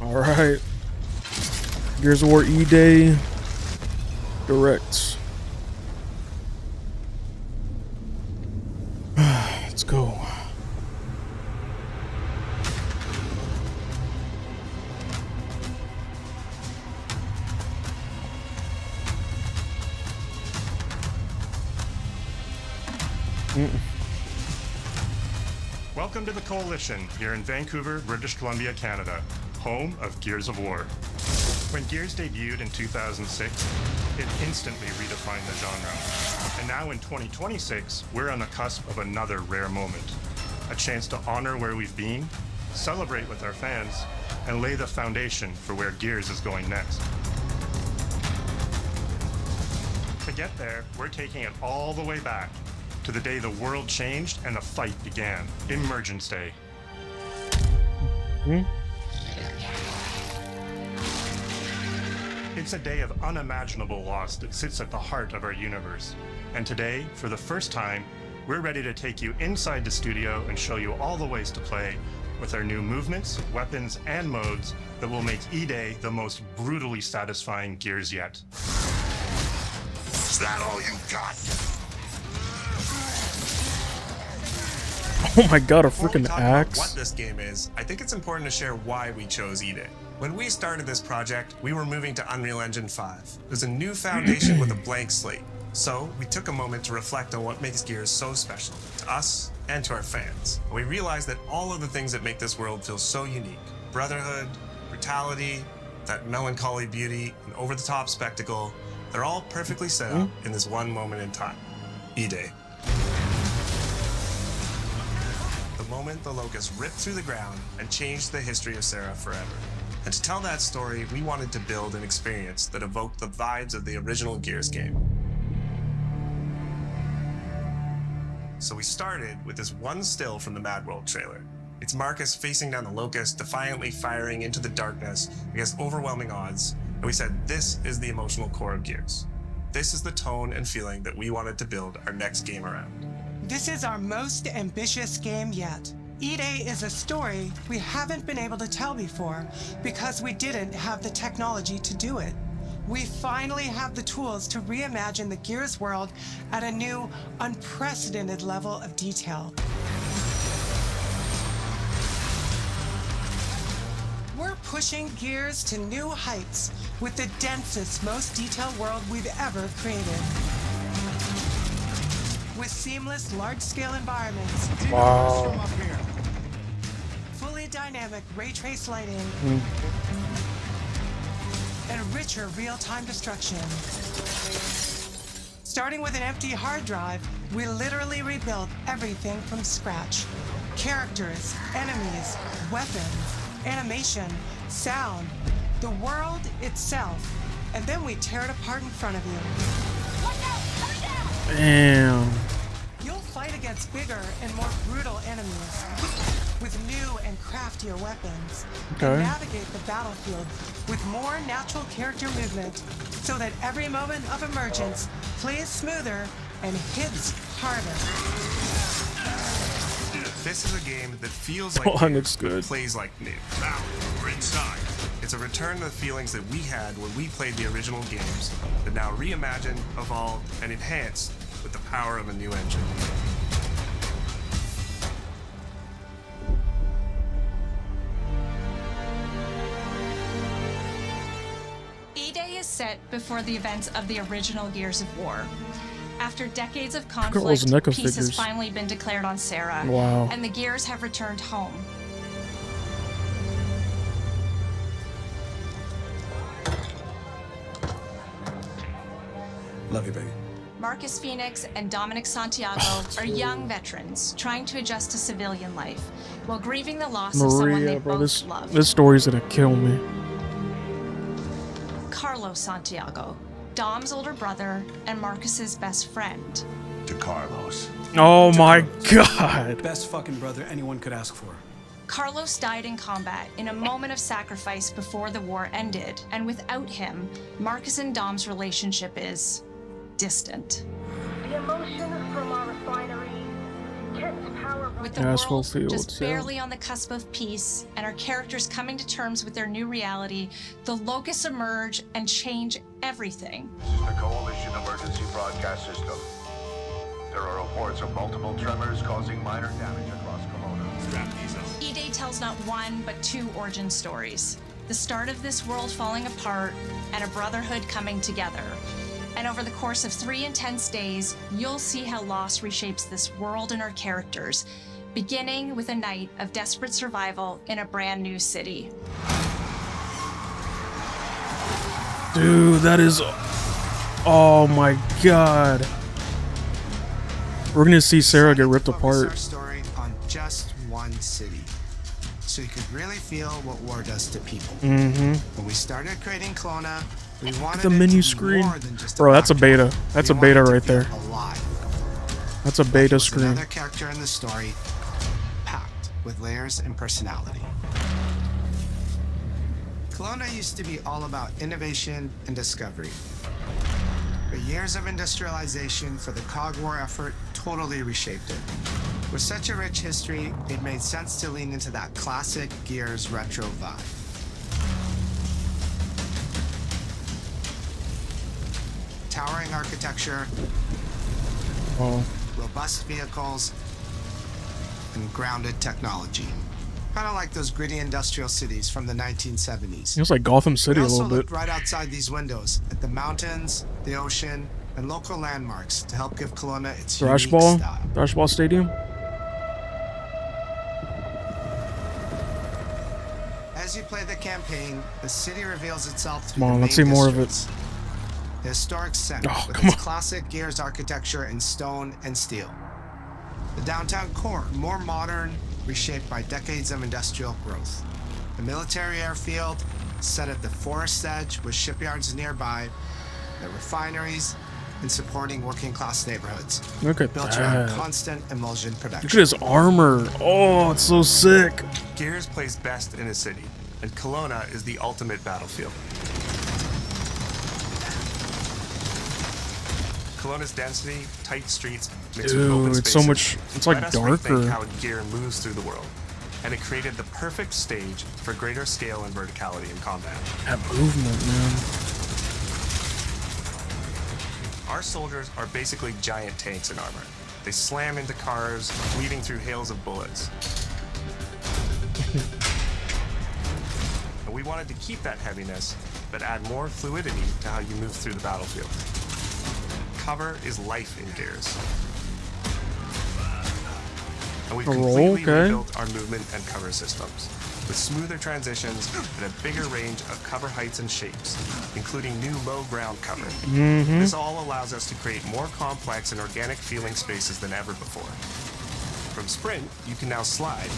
All right. Gears of War E-Day Direct. Let's go. Welcome to the Coalition here in Vancouver, British Columbia, Canada, home of Gears of War. When Gears debuted in 2006, it instantly redefined the genre. And now in 2026, we're on the cusp of another rare moment. A chance to honor where we've been, celebrate with our fans, and lay the foundation for where Gears is going next. To get there, we're taking it all the way back to the day the world changed and the fight began, Emergence Day. It's a day of unimaginable loss that sits at the heart of our universe. And today, for the first time, we're ready to take you inside the studio and show you all the ways to play with our new movements, weapons, and modes that will make E-Day the most brutally satisfying Gears yet. Is that all you got? Oh my god, a Before we freaking talk about axe. what this game is, I think it's important to share why we chose E-Day. When we started this project, we were moving to Unreal Engine 5. It was a new foundation with a blank slate. So we took a moment to reflect on what makes Gears so special to us and to our fans. And we realized that all of the things that make this world feel so unique, brotherhood, brutality, that melancholy beauty, and over-the-top spectacle, they're all perfectly set up in this one moment in time, E-Day. The moment the Locust ripped through the ground and changed the history of Sarah forever. And to tell that story, we wanted to build an experience that evoked the vibes of the original Gears game. So we started with this one still from the Mad World trailer. It's Marcus facing down the Locust, defiantly firing into the darkness against overwhelming odds, and we said this is the emotional core of Gears. This is the tone and feeling that we wanted to build our next game around. This is our most ambitious game yet. E-Day is a story we haven't been able to tell before because we didn't have the technology to do it. We finally have the tools to reimagine the Gears world at a new, unprecedented level of detail. We're pushing Gears to new heights with the densest, most detailed world we've ever created. With seamless, large-scale environments, Wow. fully dynamic ray trace lighting, and richer real-time destruction. Starting with an empty hard drive, we literally rebuilt everything from scratch. Characters, enemies, weapons, animation, sound, the world itself. And then we tear it apart in front of you. Damn. You'll fight against bigger and more brutal enemies with new and craftier weapons. Okay. And navigate the battlefield with more natural character movement so that every moment of emergence plays smoother and hits harder. This is a game that feels like Oh, new, looks but good. plays like new. Now, we're inside. It's a return to the feelings that we had when we played the original games, but now reimagined, evolved, and enhanced with the power of a new engine. E-Day is set before the events of the original Gears of War. After decades of at all those conflict, NECA peace has figures. finally been declared on Sarah, Wow. and the Gears have returned home. Love you, baby. Marcus Phoenix and Dominic Santiago are young veterans trying to adjust to civilian life while grieving the loss of someone they Maria, bro, both loved. this story's gonna kill me. Carlos Santiago, Dom's older brother and Marcus's best friend. To Carlos. Oh my god. Best fucking brother anyone could ask for. Carlos died in combat in a moment of sacrifice before the war ended, and without him, Marcus and Dom's relationship is distant. The emotion from our refinery, Kent's power With the Asphalt world fields, just yeah. barely on the cusp of peace and our characters coming to terms with their new reality, the locusts emerge and change everything. This is the Coalition Emergency Broadcast System. There are reports of multiple tremors causing minor damage across Kelowna. Strap these up. E-Day tells not one, but two origin stories. The start of this world falling apart and a brotherhood coming together. And over the course of 3 intense days, you'll see how loss reshapes this world and our characters, beginning with a night of desperate survival in a brand new city. Dude, that is. Oh my god. We're gonna see Sarah get ripped Focus apart. Our story on just one city, so you could really feel what war does to people. Mm-hmm. When we started creating Kelowna, we wanted The it menu to be screen. more than just Bro, that's a backdrop. beta. That's We a beta wanted to right there. feel alive. That's a beta Was screen. another character in the story, packed with layers and personality. Kelowna used to be all about innovation and discovery. But years of industrialization for the Cog War effort totally reshaped it. With such a rich history, it made sense to lean into that classic Gears retro vibe. Towering architecture, Oh, robust vehicles, and grounded technology. Kind of like those gritty industrial cities from the 1970s. it was like Gotham City We a also little bit. looked right outside these windows at the mountains, the ocean, and local landmarks to help give Kelowna its unique Thrashball, style. Thrashball Stadium. As you play the campaign, the city reveals itself through Come on, the let's main see more of it. districts. The historic center Oh, with come its on. classic Gears architecture in stone and steel. The downtown core, more modern, reshaped by decades of industrial growth. The military airfield, set at the forest edge with shipyards nearby, the refineries, and supporting working class neighborhoods. Look at Built around that. constant emulsion production. Look at his armor. Oh, it's so sick. Gears plays best in a city, and Kelowna is the ultimate battlefield. Kelowna's density, tight streets, mixed with open Dude, it's so spaces, much. It's like let us rethink darker. how Gear moves through the world, and it created the perfect stage for greater scale and verticality in combat. That movement, man. Our soldiers are basically giant tanks in armor. They slam into cars, weaving through hails of bullets. And we wanted to keep that heaviness, but add more fluidity to how you move through the battlefield. Cover is life in Gears. And we've A roll, completely okay. rebuilt our movement and cover systems, with smoother transitions and a bigger range of cover heights and shapes, including new low ground cover. This all allows us to create more complex and organic feeling spaces than ever before. From Sprint, you can now slide,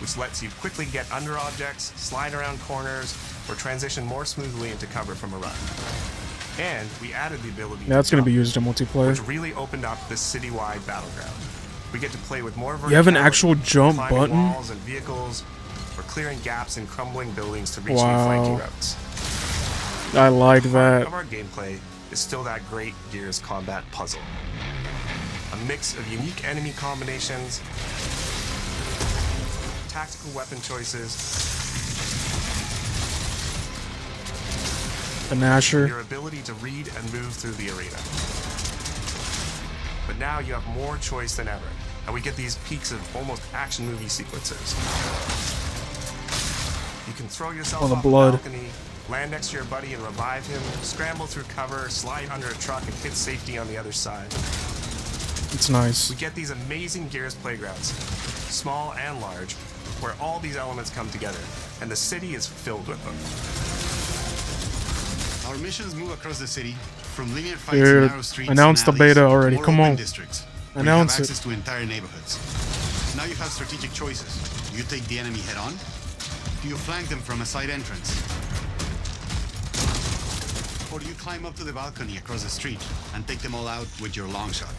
which lets you quickly get under objects, slide around corners, or transition more smoothly into cover from a run. And we added the ability That's to gonna be jump, used in multiplayer. which really opened up this citywide battleground. We get to play with more verticality, You have an actual jump climbing button? walls and vehicles, or clearing gaps in crumbling buildings to reach Wow. new flanking routes. I like Part that. of our gameplay is still that great Gears combat puzzle. A mix of unique enemy combinations, tactical weapon choices, The Nasher. your ability to read and move through the arena. But now you have more choice than ever, and we get these peaks of almost action movie sequences. You can throw yourself Oh, the off blood. a balcony, land next to your buddy and revive him, scramble through cover, slide under a truck, and hit safety on the other side. It's nice. We get these amazing Gears playgrounds, small and large, where all these elements come together, and the city is filled with them. Our missions move across the city, from linear fights Dude, in narrow streets announce and the beta alleys, already, more come open on. districts, where you Announce have it. access to entire neighborhoods. Now you have strategic choices. Do you take the enemy head on? Do you flank them from a side entrance? Or do you climb up to the balcony across the street and take them all out with your long shot?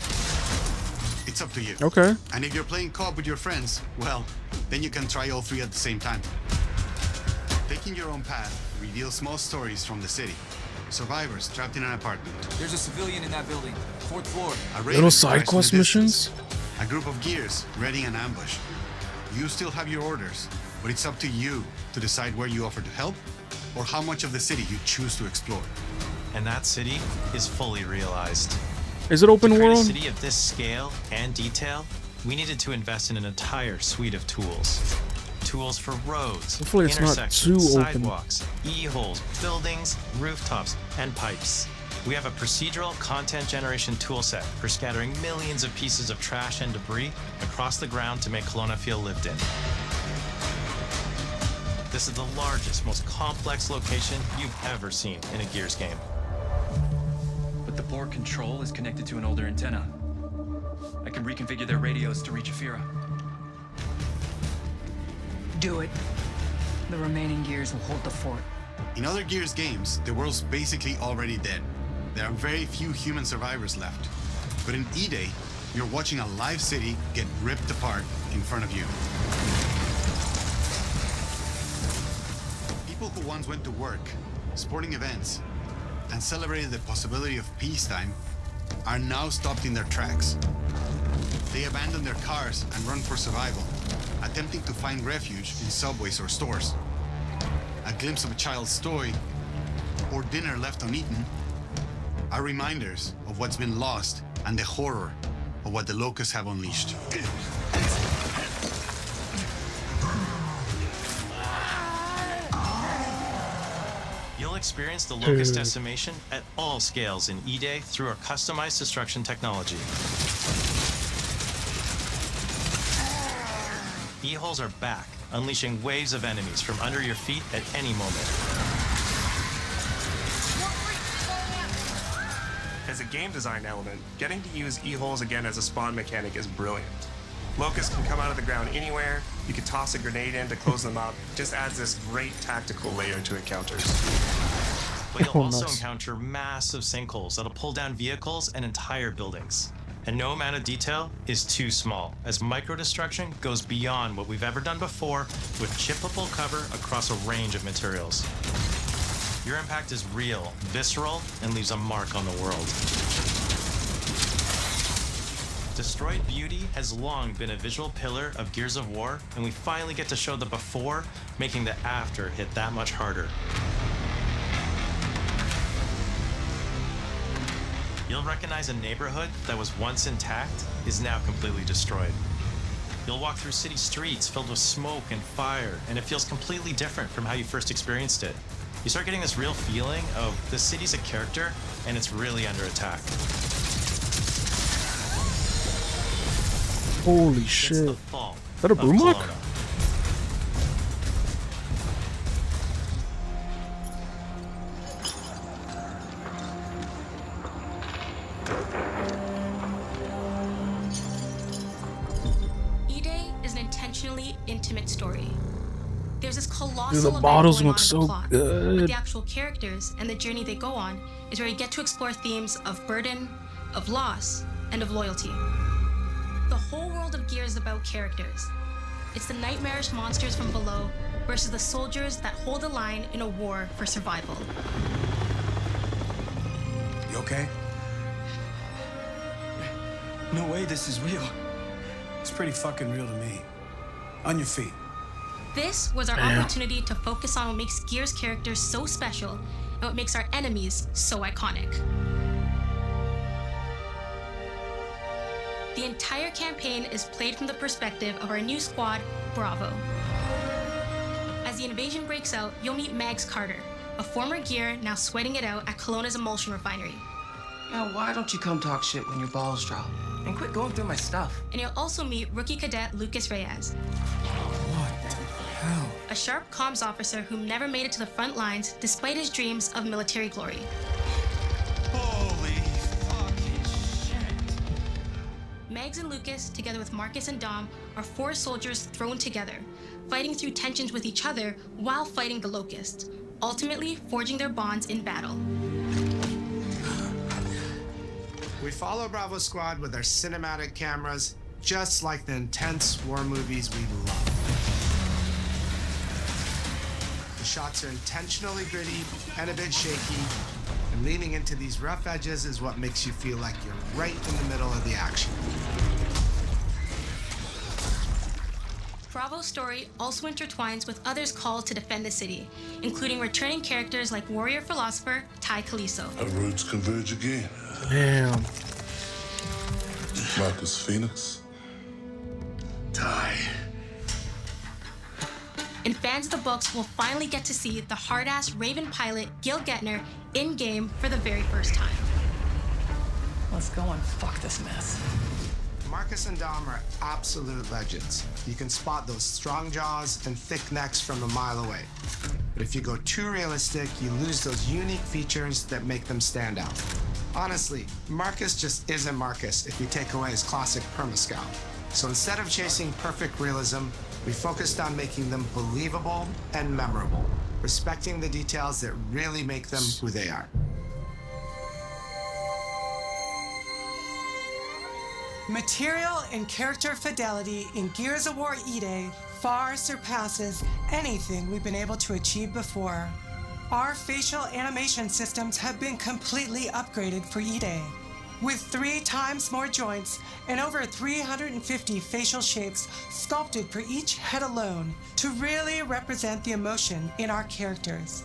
It's up to you. Okay. And if you're playing co-op with your friends, well, then you can try all three at the same time. Taking your own path reveals small stories from the city. Survivors trapped in an apartment. There's a civilian in that building. 4th floor. A Little raven side cries from quest the distance. missions? A group of gears readying an ambush. You still have your orders, but it's up to you to decide where you offer to help or how much of the city you choose to explore. And that city is fully realized. Is it open To create a world? city of this scale and detail, we needed to invest in an entire suite of tools. Tools for roads, Hopefully it's not intersections, too open. sidewalks, e-holes, buildings, rooftops, and pipes. We have a procedural content generation toolset for scattering millions of pieces of trash and debris across the ground to make Kelowna feel lived in. This is the largest, most complex location you've ever seen in a Gears game. But the port control is connected to an older antenna. I can reconfigure their radios to reach Afira. Do it. The remaining gears will hold the fort. In other Gears games, the world's basically already dead. There are very few human survivors left. But in E-Day, you're watching a live city get ripped apart in front of you. People who once went to work, sporting events, and celebrated the possibility of peacetime are now stopped in their tracks. They abandon their cars and run for survival, attempting to find refuge in subways or stores. A glimpse of a child's toy or dinner left uneaten are reminders of what's been lost and the horror of what the locusts have unleashed. You'll experience the locust decimation at all scales in E-Day through our customized destruction technology. E-holes are back, unleashing waves of enemies from under your feet at any moment. As a game design element, getting to use e-holes again as a spawn mechanic is brilliant. Locusts can come out of the ground anywhere, you can toss a grenade in to close them up, just adds this great tactical layer to encounters. But you'll also nice. encounter massive sinkholes that'll pull down vehicles and entire buildings. And no amount of detail is too small, as micro-destruction goes beyond what we've ever done before with chippable cover across a range of materials. Your impact is real, visceral, and leaves a mark on the world. Destroyed Beauty has long been a visual pillar of Gears of War, and we finally get to show the before, making the after hit that much harder. You'll recognize a neighborhood that was once intact is now completely destroyed. You'll walk through city streets filled with smoke and fire, and it feels completely different from how you first experienced it. You start getting this real feeling of the city's a character, and it's really under attack. Holy It's shit. the fall Is that a of Brumok? Kelowna. E-Day is an intentionally intimate story. There's this colossal Dude, the event bottles going look on in so the plot, but good. the actual characters and the journey they go on is where you get to explore themes of burden, of loss, and of loyalty. The whole world of Gears is about characters. It's the nightmarish monsters from below versus the soldiers that hold the line in a war for survival. You okay? No way this is real. It's pretty fucking real to me. On your feet. This was our Damn. opportunity to focus on what makes Gears characters so special and what makes our enemies so iconic. The entire campaign is played from the perspective of our new squad, Bravo. As the invasion breaks out, you'll meet Mags Carter, a former Gear now sweating it out at Kelowna's emulsion refinery. Now, why don't you come talk shit when your balls drop? And quit going through my stuff. And you'll also meet rookie cadet Lucas Reyes, Hell. a sharp comms officer who never made it to the front lines despite his dreams of military glory. Holy fucking shit. Mags and Lucas, together with Marcus and Dom, are four soldiers thrown together, fighting through tensions with each other while fighting the Locusts, ultimately forging their bonds in battle. We follow Bravo Squad with our cinematic cameras, just like the intense war movies we love. The shots are intentionally gritty and a bit shaky, and leaning into these rough edges is what makes you feel like you're right in the middle of the action. Bravo's story also intertwines with others called to defend the city, including returning characters like warrior philosopher Ty Kaliso. Our roads converge again. Damn. Marcus Phoenix. Die. And fans of the books will finally get to see the hard-ass Raven pilot Gil Gettner in-game for the very first time. Let's go and fuck this mess. Marcus and Dom are absolute legends. You can spot those strong jaws and thick necks from a mile away. But if you go too realistic, you lose those unique features that make them stand out. Honestly, Marcus just isn't Marcus if you take away his classic perma-scout. So instead of chasing perfect realism, we focused on making them believable and memorable, respecting the details that really make them who they are. Material and character fidelity in Gears of War E-Day far surpasses anything we've been able to achieve before. Our facial animation systems have been completely upgraded for E-Day, with 3 times more joints and over 350 facial shapes sculpted for each head alone to really represent the emotion in our characters.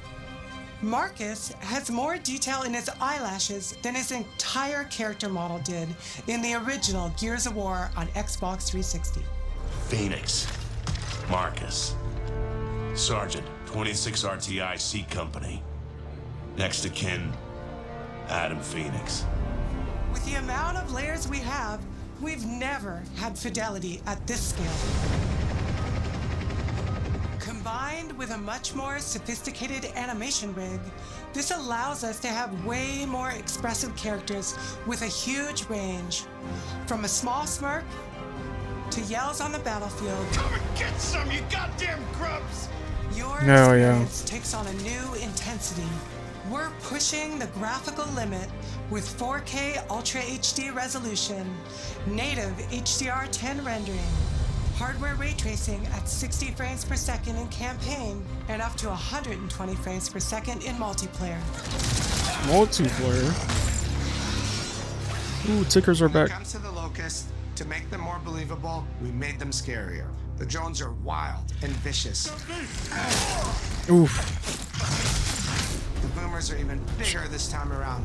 Marcus has more detail in his eyelashes than his entire character model did in the original Gears of War on Xbox 360. Phoenix. Marcus. Sergeant, 26 RTI C Company. Next of kin, Adam Phoenix. With the amount of layers we have, we've never had fidelity at this scale. Combined with a much more sophisticated animation rig, this allows us to have way more expressive characters with a huge range. From a small smirk to yells on the battlefield. Come and get some, you goddamn grubs! Your Oh, yeah. experience takes on a new intensity. We're pushing the graphical limit with 4K Ultra HD resolution, native HDR10 rendering, hardware ray tracing at 60 frames per second in campaign, and up to 120 frames per second in multiplayer. Multiplayer. Ooh, tickers are When it back. comes to the Locust, to make them more believable, we made them scarier. The drones are wild and vicious. Oof. The boomers are even bigger this time around.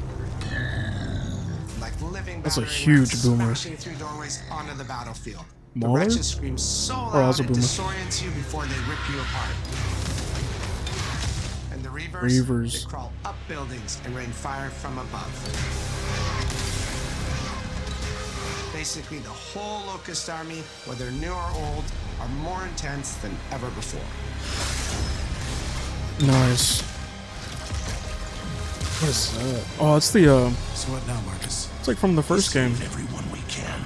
Like living That's a battering huge rams boomer. smashing through doorways onto the battlefield. The Mauler? wretches scream so Oh, loud that's a it boomer. disorients you before they rip you apart. And the Reavers, Reavers. they crawl up buildings and rain fire from above. Basically, the whole Locust army, whether new or old, are more intense than ever before. Nice. What is that? Oh, it's the So what now, Marcus? it's like from the first game. Everyone we can.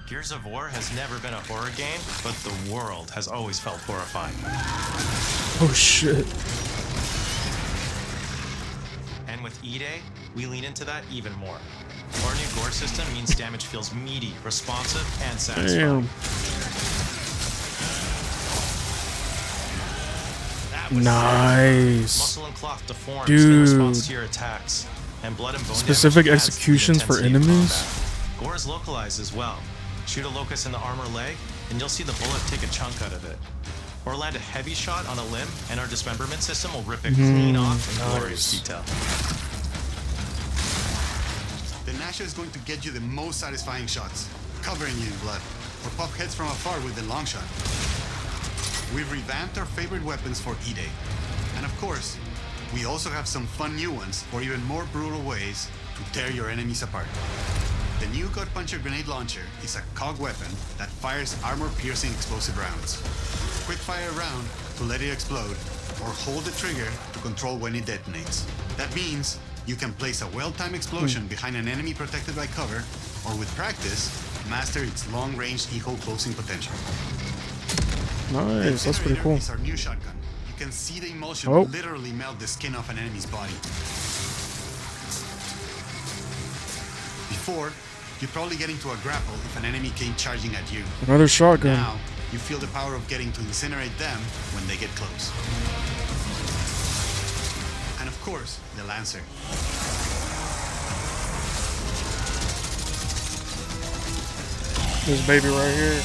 Gears of War has never been a horror game, but the world has always felt horrifying. Oh shit. And with E-Day, we lean into that even more. Our new gore system means damage feels meaty, responsive, and satisfying. Damn. That was Nice. muscle and cloth deforms in response to Dude. your attacks, and blood and bone Specific damage adds to the executions for intensity of enemies? combat. Gore is localized as well. Shoot a locust in the armor leg, and you'll see the bullet take a chunk out of it. Or land a heavy shot on a limb, and our dismemberment system will rip it clean off in glorious detail. The Nasha is going to get you the most satisfying shots, covering you in blood, or pop heads from afar with the long shot. We've revamped our favorite weapons for E-Day. And of course, we also have some fun new ones for even more brutal ways to tear your enemies apart. The new Gut Puncher grenade launcher is a cog weapon that fires armor-piercing explosive rounds. Quick fire a round to let it explode, or hold the trigger to control when it detonates. That means you can place a well-timed explosion behind an enemy protected by cover, or with practice, master its long-range eco closing potential. Nice. That's pretty cool. Is our new shotgun. You can see the emulsion Oh. literally melt the skin off an enemy's body. Before, you'd probably get into a grapple if an enemy came charging at you. Another shotgun. Now, you feel the power of getting to incinerate them when they get close. And of course, the Lancer. This baby right here.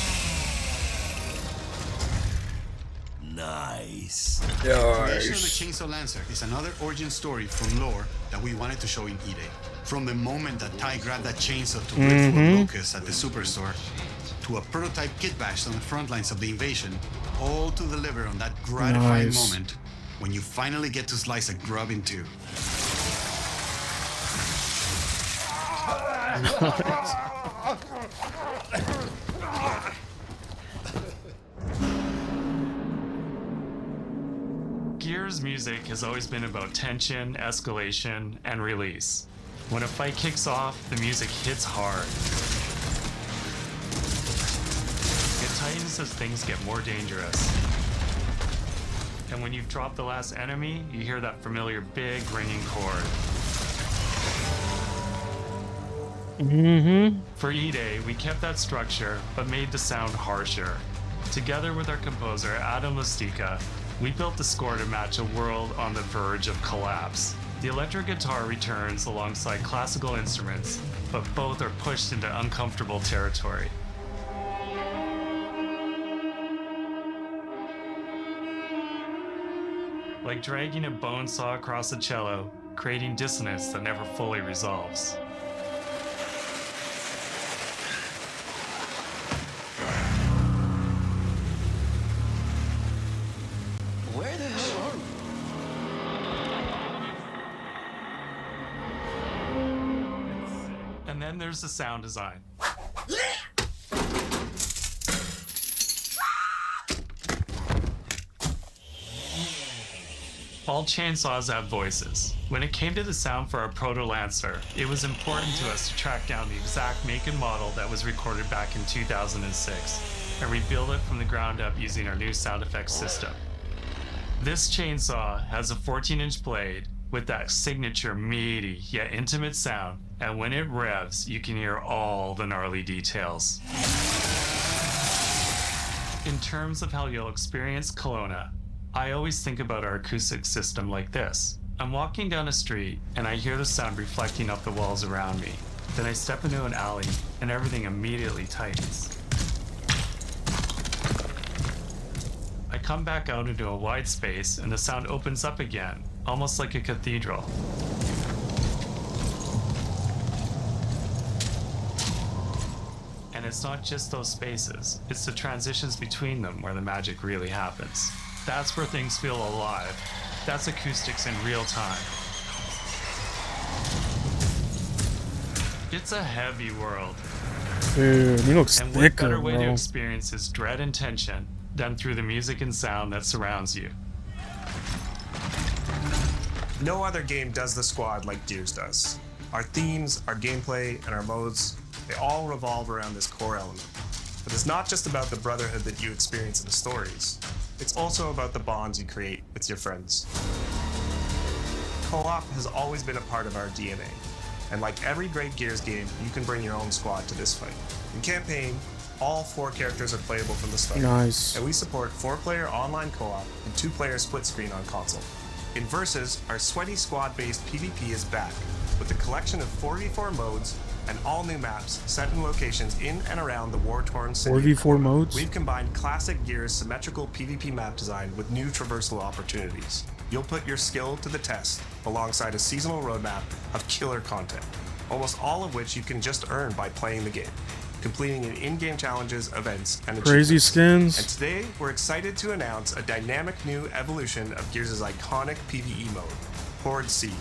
Nice. Creation of the Chainsaw Lancer is another origin story from lore that we wanted to show in E-Day. From the moment that Ty grabbed that chainsaw to rip through a locust at the superstore, to a prototype kit bash on the front lines of the invasion, all to deliver on that gratifying moment when you finally get to slice a grub in two. Gears music has always been about tension, escalation, and release. When a fight kicks off, the music hits hard. It tightens as things get more dangerous. And when you've dropped the last enemy, you hear that familiar big ringing chord. For E-Day, we kept that structure, but made the sound harsher. Together with our composer, Adam Lustica, we built the score to match a world on the verge of collapse. The electric guitar returns alongside classical instruments, but both are pushed into uncomfortable territory. Like dragging a bone saw across a cello, creating dissonance that never fully resolves. Where the hell are we? And then there's the sound design. All chainsaws have voices. When it came to the sound for our Proto Lancer, it was important to us to track down the exact make and model that was recorded back in 2006 and rebuild it from the ground up using our new sound effects system. This chainsaw has a 14-inch blade with that signature meaty yet intimate sound, and when it revs, you can hear all the gnarly details. In terms of how you'll experience Kelowna, I always think about our acoustic system like this. I'm walking down a street and I hear the sound reflecting off the walls around me. Then I step into an alley and everything immediately tightens. I come back out into a wide space and the sound opens up again, almost like a cathedral. And it's not just those spaces, it's the transitions between them where the magic really happens. That's where things feel alive. That's acoustics in real time. It's a heavy world. Dude, he looks and what thicker, better way to bro. experience his dread and tension than through the music and sound that surrounds you. No other game does the squad like Gears does. Our themes, our gameplay, and our modes, they all revolve around this core element. But it's not just about the brotherhood that you experience in the stories. It's also about the bonds you create with your friends. Co-op has always been a part of our DNA. And like every great Gears game, you can bring your own squad to this fight. In campaign, all 4 characters are playable from the start. Nice. And we support 4-player online co-op and 2-player split screen on console. In Versus, our sweaty squad-based PvP is back, with a collection of 4v4 modes and all new maps set in locations in and around the war-torn city. 4v4 modes? We've combined classic Gears symmetrical PvP map design with new traversal opportunities. You'll put your skill to the test alongside a seasonal roadmap of killer content, almost all of which you can just earn by playing the game, completing in-game challenges, events, and Crazy achievements. skins. And today, we're excited to announce a dynamic new evolution of Gears' iconic PvE mode, Horde Siege.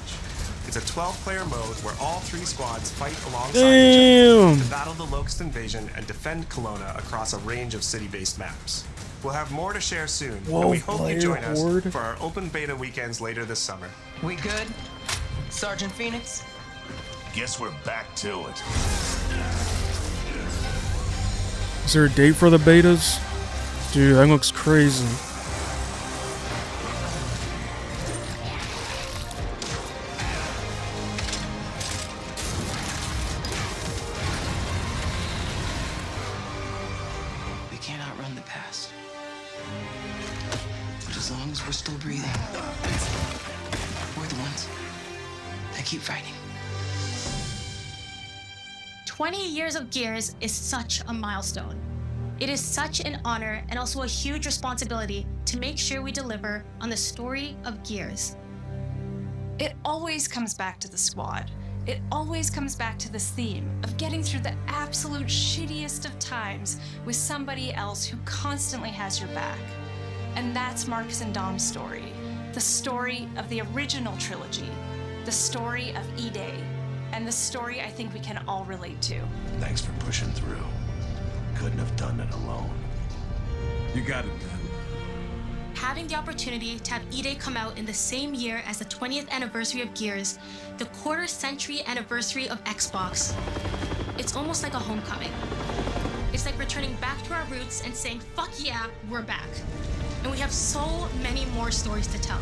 It's a 12-player mode where all 3 squads fight alongside each other to battle the Locust Invasion and defend Kelowna across a range of city-based maps. We'll have more to share soon, and we hope you join us for our open beta weekends later this summer. We good? Sergeant Phoenix? Guess we're back to it. Is there a date for the betas? Dude, that looks crazy. We can't outrun the past. But as long as we're still breathing, we're the ones that keep fighting. 20 years of Gears is such a milestone. It is such an honor and also a huge responsibility to make sure we deliver on the story of Gears. It always comes back to the squad. It always comes back to this theme of getting through the absolute shittiest of times with somebody else who constantly has your back. And that's Marcus and Dom's story. The story of the original trilogy. The story of E-Day. And the story I think we can all relate to. Thanks for pushing through. Couldn't have done it alone. You got it, man. Having the opportunity to have E-Day come out in the same year as the 20th anniversary of Gears, the quarter-century anniversary of Xbox, it's almost like a homecoming. It's like returning back to our roots and saying, fuck yeah, we're back. And we have so many more stories to tell.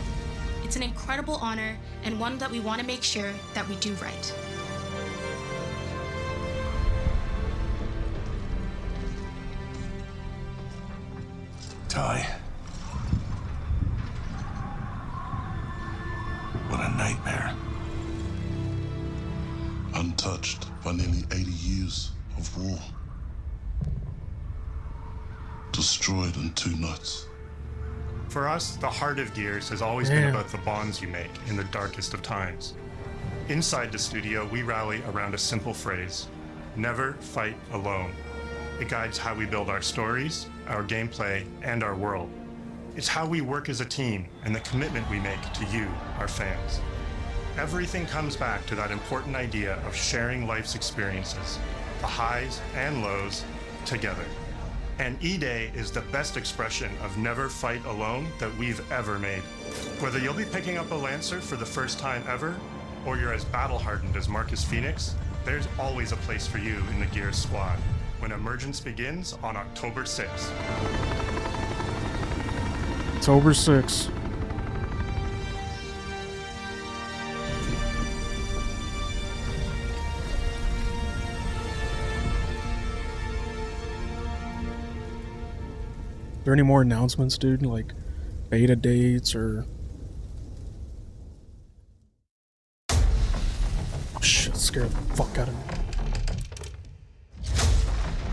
It's an incredible honor and one that we want to make sure that we do right. Ty. What a nightmare. Untouched by nearly 80 years of war. Destroyed in 2 nights. For us, the heart of Gears has always been about the bonds you make in the darkest of times. Inside the studio, we rally around a simple phrase: never fight alone. It guides how we build our stories, our gameplay, and our world. It's how we work as a team and the commitment we make to you, our fans. Everything comes back to that important idea of sharing life's experiences, the highs and lows, together. And E-Day is the best expression of never fight alone that we've ever made. Whether you'll be picking up a Lancer for the first time ever, or you're as battle-hardened as Marcus Phoenix, there's always a place for you in the Gears squad when Emergence begins on October 6th. October 6th. Are there any more announcements, dude? Like beta dates or... Shit, scared the fuck out of me.